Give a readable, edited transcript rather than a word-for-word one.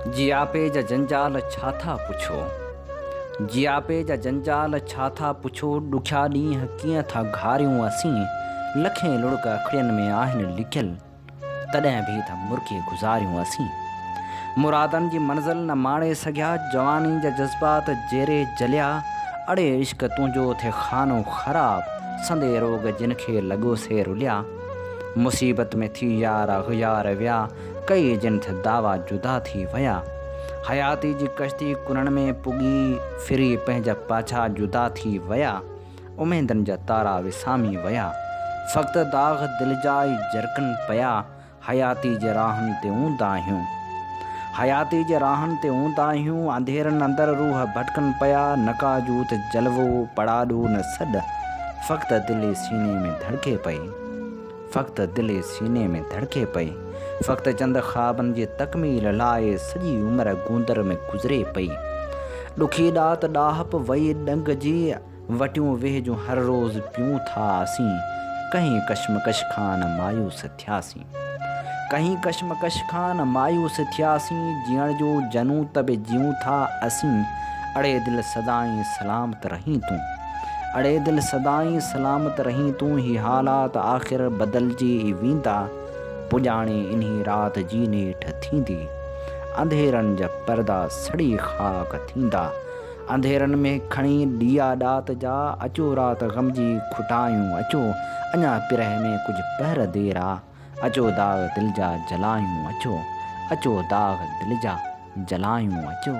जियापे जा जंजाल छा था पुछो, जियापे जा जंजाल छा था पुछो, ॾुखिया ॾींहं कीअं था घारियूं असीं, लखें लुड़क अखियुनि में आहिनि लिखियल, तॾहिं बि था मुर्के गुज़ारियूं असीं। मुरादनि जी मंज़िल न माणे सघिया, जवानी जा जज़्बात जेरे जलिया, अड़े इश्क तुंहिंजो थे खानो ख़राब, संदे रोग जिन खे लॻो से रुलिया। मुसीबत में थी यार गुयार विया, कई जिन थे दावा जुदा थी विया। हयाती जी कश्ती कुनण में पुगी, फिरी पंहिंजा पाछा जुदा थी विया। उमेदनि जा तारा विसामी विया, फ़क़्त दाग़ दिल जा ई जरकन पिया। हयाती जे राहनि ते ऊंदा आहियूं, हयाती जे राहनि ते ऊंदा आहियूं, अंधेरनि अंदरि रूह भटकनि पिया। नकाजूत जलवो पड़ाॾो न सॾ, फ़क़्त दिलि सीने में धड़के पई, फ़क़्त दिलि सीने में धड़के पई। फ़क़्त चंद ख़्वाबनि जी तकमील लाइ सॼी उमिरि गूंदर में गुज़रे पई। ॾुखी ॾात ॾाहप वई ॾंग जी, वटियूं वेझूं हर रोज़ पियूं था असीं। कहीं कश्मकश खां न मायूस थियासीं, कहीं कश्मकश खां न मायूस थियासीं। जीअण जो जनू त बि जियूं था असीं, अड़े दिलि सदाईं सलामत रहीं तूं, अड़े दिलि सदाईं सलामत रहीं तूं। ही हालात आख़िर बदिलजी वेंदा, पुॼाणे इन्ही राति जी नेठ थींदी। अंधेरनि जा पर्दा सड़ी ख़ाक थींदा, अंधेरनि में खणी ॾिया ॾात जा। अचो राति ग़म जी खुटायूं अचो, अञा पिरह में कुझु पहर देर आ। अचो दाग़ दिलि जा जलायूं अचो, अचो दाग़ दिलि जा जलायूं अचो।